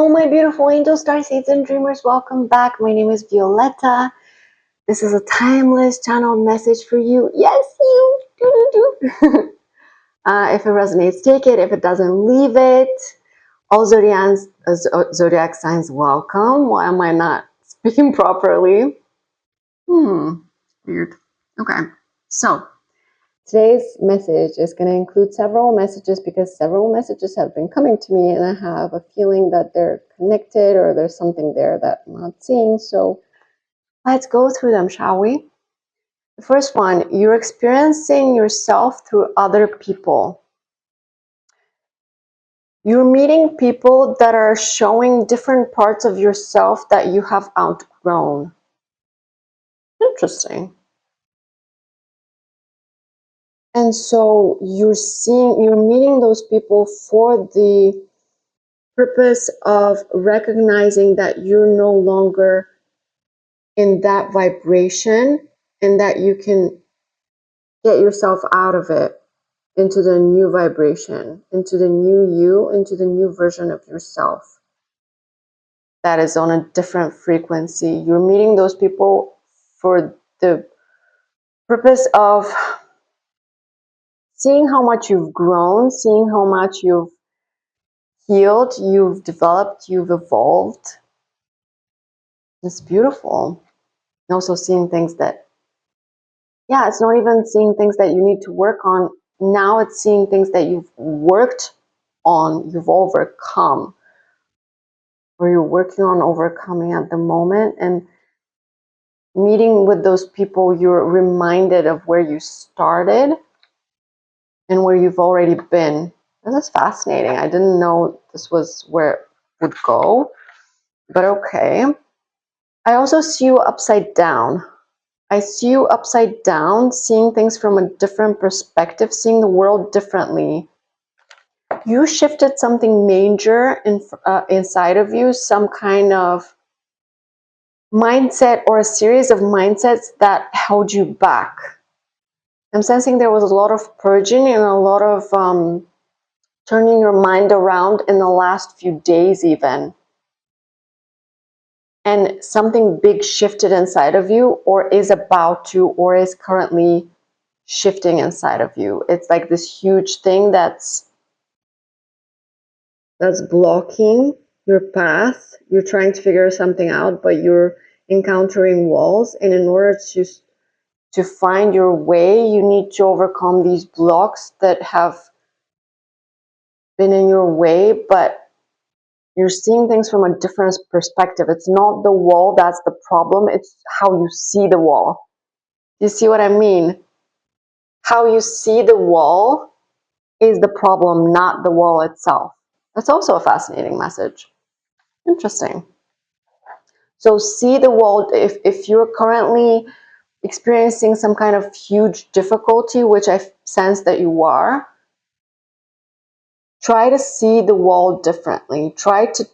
Hello, my beautiful angels, starseeds, and dreamers. Welcome back. My name is Violeta. This is a timeless channeled message for you. Yes, you. If it resonates, take it. If it doesn't, leave it. All zodiac signs, welcome. Why am I not speaking properly? Weird. Okay, so today's message is going to include several messages because several messages have been coming to me and I have a feeling that they're connected or there's something there that I'm not seeing. So let's go through them, shall we? The first one, you're experiencing yourself through other people. You're meeting people that are showing different parts of yourself that you have outgrown. Interesting. And so you're meeting those people for the purpose of recognizing that you're no longer in that vibration and that you can get yourself out of it into the new vibration, into the new you, into the new version of yourself that is on a different frequency. You're meeting those people for the purpose of seeing how much you've grown, seeing how much you've healed, you've developed, you've evolved. It's beautiful. And also seeing things that, yeah, it's not even seeing things that you need to work on. Now it's seeing things that you've worked on, you've overcome, or you're working on overcoming at the moment. And meeting with those people, you're reminded of where you started and where you've already been. This is fascinating. I didn't know this was where it would go, but okay. I also see you upside down. I see you upside down, seeing things from a different perspective, seeing the world differently. You shifted something major inside of you, some kind of mindset or a series of mindsets that held you back. I'm sensing there was a lot of purging and a lot of turning your mind around in the last few days even. And something big shifted inside of you, or is about to, or is currently shifting inside of you. It's like this huge thing that's blocking your path. You're trying to figure something out, but you're encountering walls. And in order to find your way, you need to overcome these blocks that have been in your way, but you're seeing things from a different perspective. It's not the wall that's the problem, it's how you see the wall. You see what I mean? How you see the wall is the problem, not the wall itself. That's also a fascinating message. Interesting. So see the wall. If you're currently experiencing some kind of huge difficulty, which I sense that you are, try to see the wall differently. Try to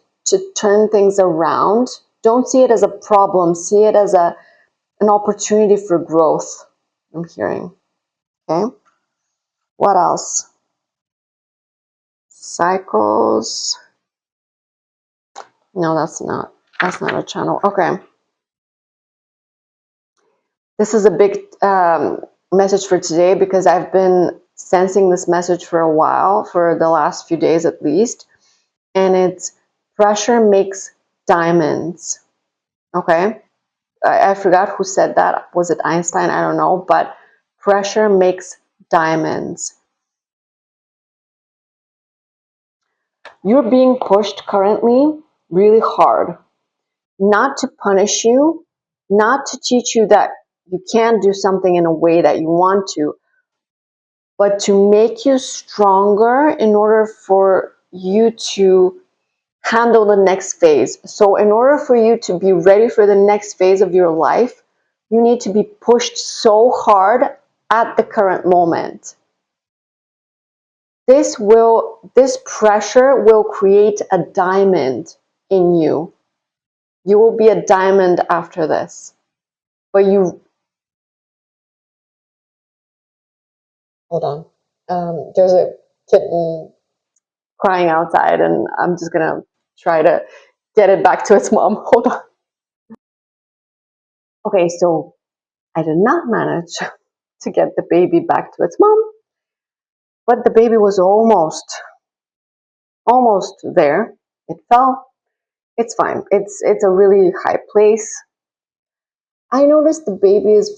turn things around. Don't see it as a problem. See it as an opportunity for growth. I'm hearing. Okay. What else? Cycles. No, that's not a channel. Okay. This is a big message for today because I've been sensing this message for a while, for the last few days at least. And it's pressure makes diamonds. Okay. I forgot who said that. Was it Einstein? I don't know. But pressure makes diamonds. You're being pushed currently really hard. Not to punish you, not to teach you that you can't do something in a way that you want to, but to make you stronger in order for you to handle the next phase. So in order for you to be ready for the next phase of your life, you need to be pushed so hard at the current moment. This pressure will create a diamond in you. You will be a diamond after this. But you, hold on. There's a kitten crying outside and I'm just gonna try to get it back to its mom. Hold on. Okay, so I did not manage to get the baby back to its mom, but the baby was almost there. It fell. It's fine. It's a really high place. I noticed the baby is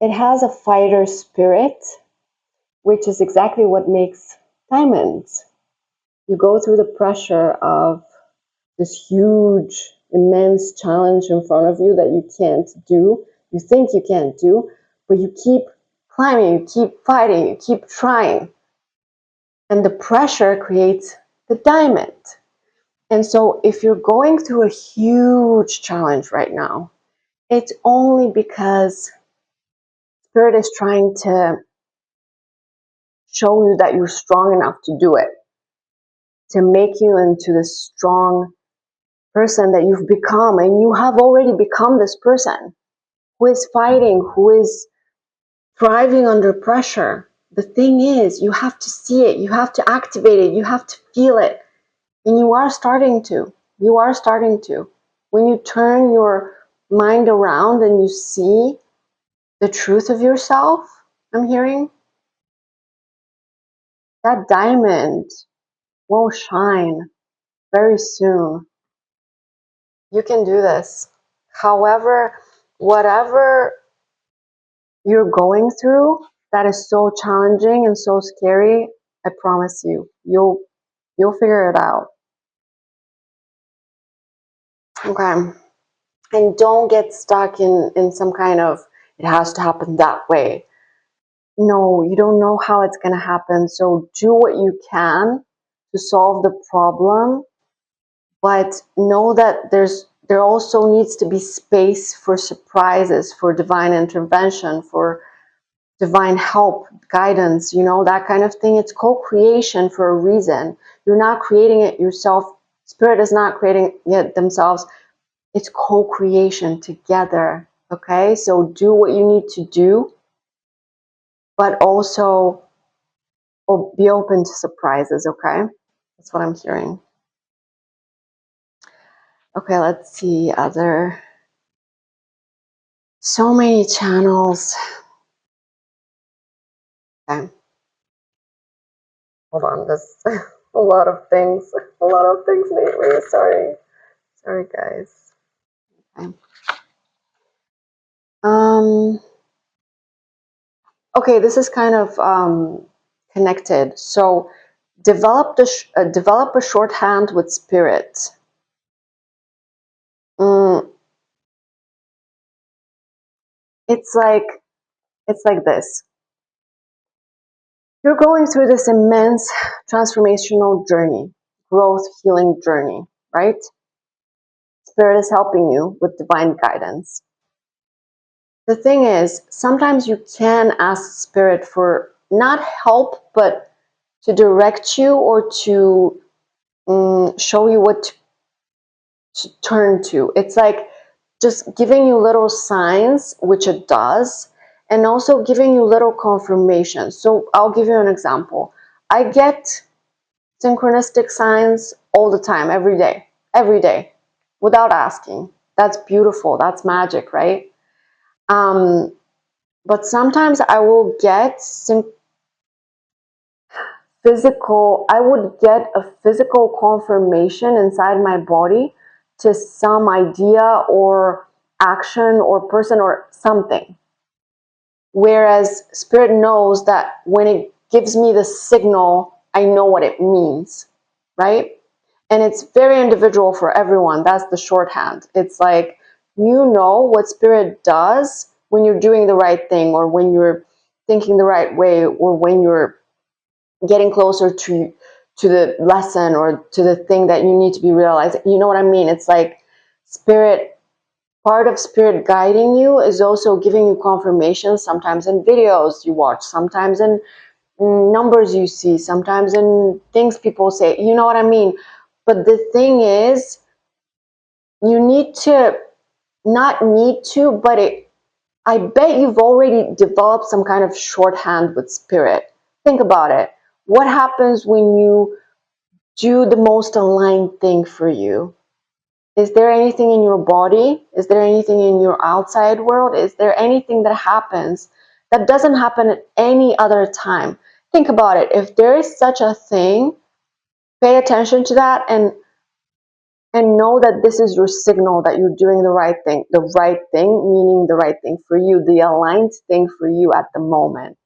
it has a fighter spirit, which is exactly what makes diamonds. You go through the pressure of this huge, immense challenge in front of you that you can't do. You think you can't do, but you keep climbing, you keep fighting, you keep trying. And the pressure creates the diamond. And so if you're going through a huge challenge right now, it's only because Spirit is trying to show you that you're strong enough to do it, to make you into the strong person that you've become. And you have already become this person who is fighting, who is thriving under pressure. The thing is, you have to see it, you have to activate it, you have to feel it. And you are starting to. You are starting to. When you turn your mind around and you see the truth of yourself, I'm hearing, that diamond will shine very soon. You can do this. However, whatever you're going through that is so challenging and so scary, I promise you, you'll figure it out. Okay. And don't get stuck in some kind of, it has to happen that way. No, you don't know how it's going to happen. So do what you can to solve the problem, but know that there also needs to be space for surprises, for divine intervention, for divine help, guidance, that kind of thing. It's co-creation for a reason. You're not creating it yourself. Spirit is not creating it themselves. It's co-creation together. Okay, so do what you need to do, but also be open to surprises. Okay, that's what I'm hearing. Okay, let's see other. So many channels. Okay, hold on. This a lot of things lately. Sorry, guys. Okay. Okay, this is kind of connected. So develop a shorthand with spirit. It's like this. You're going through this immense transformational journey, growth, healing journey, right? Spirit is helping you with divine guidance. The thing is, sometimes you can ask Spirit for not help, but to direct you or to show you what to turn to. It's like just giving you little signs, which it does, and also giving you little confirmation. So I'll give you an example. I get synchronistic signs all the time, every day, without asking. That's beautiful. That's magic, right? But sometimes I will get I would get a physical confirmation inside my body to some idea or action or person or something. Whereas Spirit knows that when it gives me the signal, I know what it means, right? And it's very individual for everyone. That's the shorthand. It's like, what Spirit does when you're doing the right thing, or when you're thinking the right way, or when you're getting closer to the lesson or to the thing that you need to be realizing. You know what I mean? It's like part of Spirit guiding you is also giving you confirmation, sometimes in videos you watch, sometimes in numbers you see, sometimes in things people say. You know what I mean? But the thing is, you need to, not need to, but I bet you've already developed some kind of shorthand with Spirit. Think about it. What happens when you do the most aligned thing for you. Is there anything in your body? Is there anything in your outside world? Is there anything that happens that doesn't happen at any other time? Think about it. If there is such a thing, pay attention to that and know that this is your signal that you're doing the right thing. The right thing meaning the right thing for you, the aligned thing for you at the moment.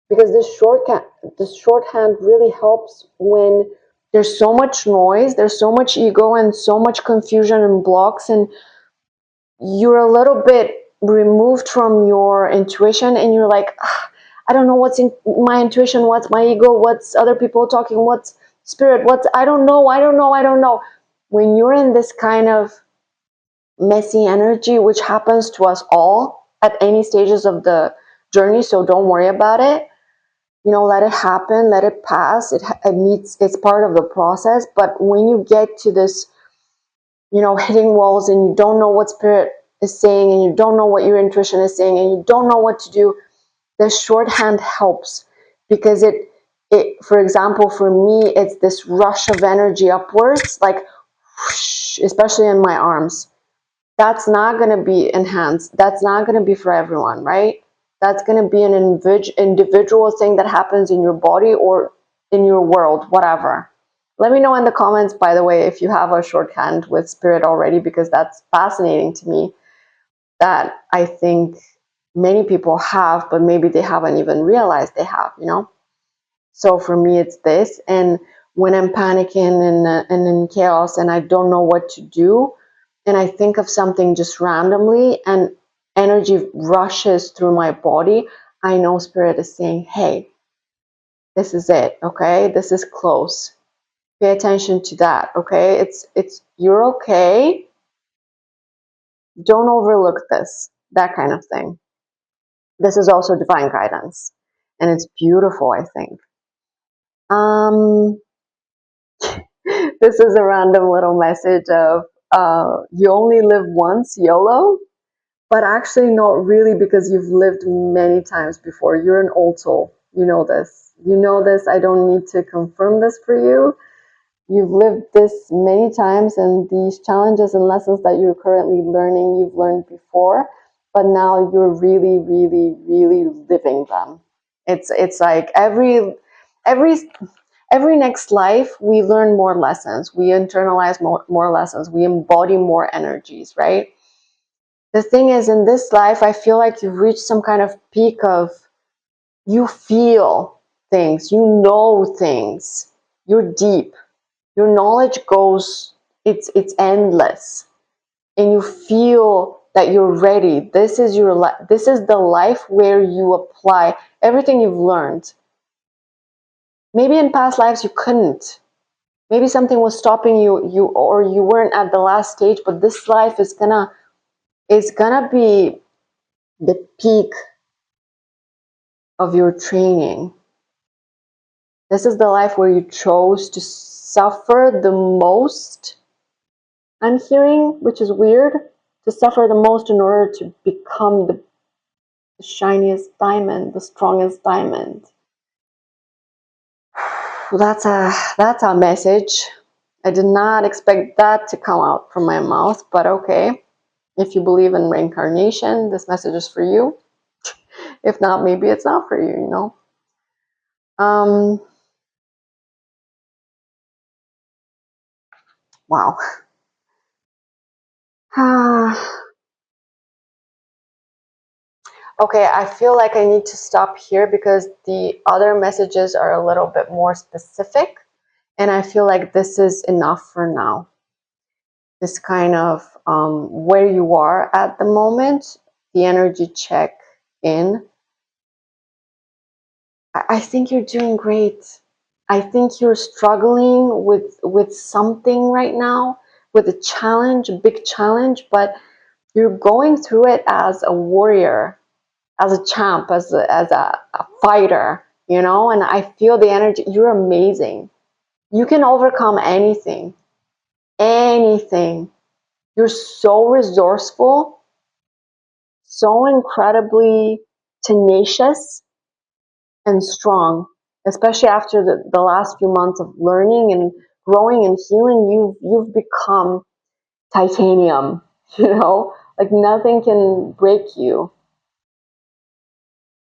Because this shorthand really helps when there's so much noise, there's so much ego and so much confusion and blocks, and you're a little bit removed from your intuition, and you're like, I don't know what's in my intuition, what's my ego, what's other people talking, what's spirit, what's I don't know. When you're in this kind of messy energy, which happens to us all at any stages of the journey, so don't worry about it. Let it happen, let it pass. It's part of the process. But when you get to this, hitting walls, and you don't know what spirit is saying, and you don't know what your intuition is saying, and you don't know what to do, the shorthand helps, because it for example, for me, it's this rush of energy upwards, like whoosh, especially in my arms. That's not going to be enhanced. That's not going to be for everyone, right? That's going to be an individual thing that happens in your body or in your world, whatever. Let me know in the comments, by the way, if you have a shorthand with spirit already, because that's fascinating to me, that I think many people have, but maybe they haven't even realized they have, So for me, it's this. And when I'm panicking and in chaos and I don't know what to do, and I think of something just randomly and energy rushes through my body, I know spirit is saying, hey, this is it, okay? This is close. Pay attention to that, okay? You're okay. Don't overlook this, that kind of thing. This is also divine guidance, and it's beautiful, I think. This is a random little message of you only live once, YOLO, but actually not really, because you've lived many times before. You're an old soul. You know this. I don't need to confirm this for you. You've lived this many times, and these challenges and lessons that you're currently learning, you've learned before, but now you're really, really, really living them. It's like every next life, we learn more lessons, we internalize more lessons, we embody more energies, right? The thing is, in this life, I feel like you've reached some kind of peak of, you feel things, you know things, you're deep, your knowledge goes, it's endless, and you feel that you're ready. This is this is the life where you apply everything you've learned. Maybe in past lives you couldn't. Maybe something was stopping you, or you weren't at the last stage, but this life is gonna be the peak of your training. This is the life where you chose to suffer the most, I'm hearing, which is weird, to suffer the most in order to become the shiniest diamond, the strongest diamond. That's a message. I did not expect that to come out from my mouth, but okay. If you believe in reincarnation, this message is for you. If not, maybe it's not for you, Wow. Okay, I feel like I need to stop here, because the other messages are a little bit more specific, and I feel like this is enough for now. This kind of where you are at the moment, the energy check in. I think you're doing great. I think you're struggling with something right now, with a challenge, a big challenge, but you're going through it as a warrior, as a champ, as a fighter, and I feel the energy. You're amazing. You can overcome anything. You're so resourceful, so incredibly tenacious and strong, especially after the last few months of learning and growing and healing, you've become titanium, you know, like nothing can break you.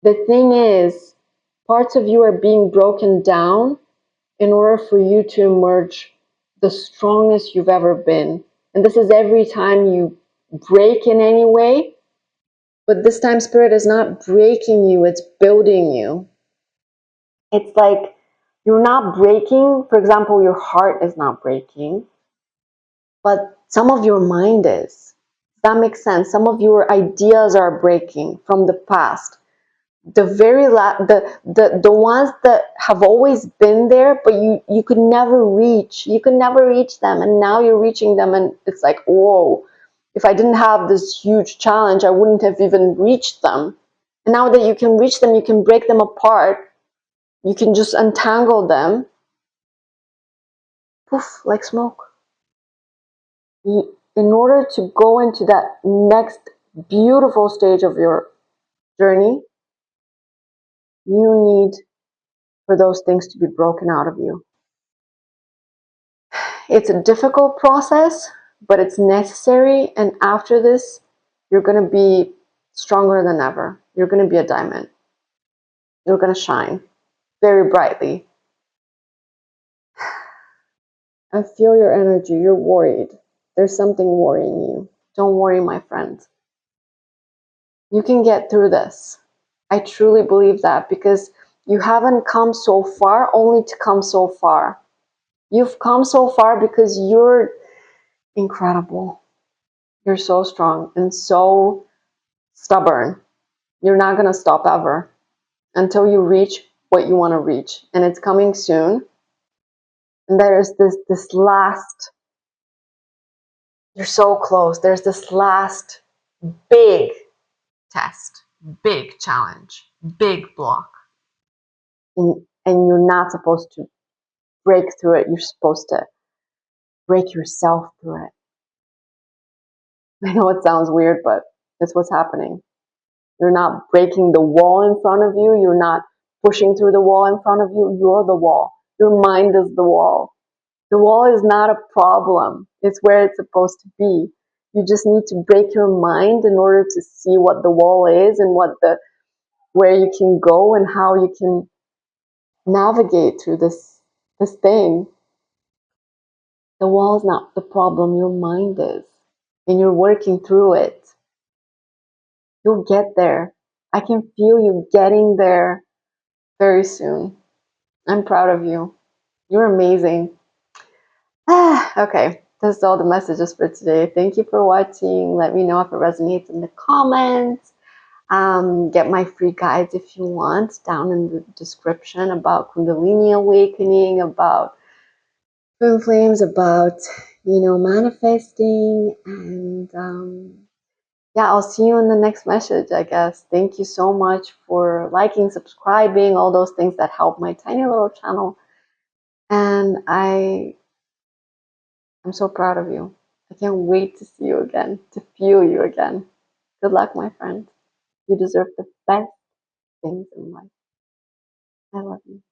The thing is, parts of you are being broken down in order for you to emerge the strongest you've ever been. And this is every time you break in any way, but this time Spirit is not breaking you, it's building you. It's like you're not breaking. For example, your heart is not breaking, but some of your mind is. Does that make sense? Some of your ideas are breaking from the past. The the ones that have always been there, but you could never reach. You could never reach them, and now you're reaching them, and it's like, whoa! If I didn't have this huge challenge, I wouldn't have even reached them. And now that you can reach them, you can break them apart. You can just untangle them, poof, like smoke. In order to go into that next beautiful stage of your journey, you need for those things to be broken out of you. It's a difficult process, but it's necessary. And after this, you're going to be stronger than ever. You're going to be a diamond. You're going to shine very brightly. I feel your energy. You're worried. There's something worrying you. Don't worry, my friend. You can get through this. I truly believe that, because you haven't come so far only to come so far. You've come so far because you're incredible. You're so strong and so stubborn. You're not going to stop ever until you reach what you want to reach. And it's coming soon. And there's this last, you're so close. There's this last big test, big challenge, big block. And you're not supposed to break through it. You're supposed to break yourself through it. I know it sounds weird, but it's what's happening. You're not breaking the wall in front of you. You're not pushing through the wall in front of you. You're the wall. Your mind is the wall. The wall is not a problem. It's where it's supposed to be. You just need to break your mind in order to see what the wall is and where you can go and how you can navigate through this thing. The wall is not the problem. Your mind is. And you're working through it. You'll get there. I can feel you getting there very soon. I'm proud of you. You're amazing. Okay, that's all the messages for today. Thank you for watching. Let me know if it resonates in the comments. Get my free guides if you want down in the description about Kundalini awakening, about twin flames, about manifesting, and yeah, I'll see you in the next message, I guess. Thank you so much for liking, subscribing, all those things that help my tiny little channel. And I'm so proud of you. I can't wait to see you again, to feel you again. Good luck, my friend. You deserve the best things in life. I love you.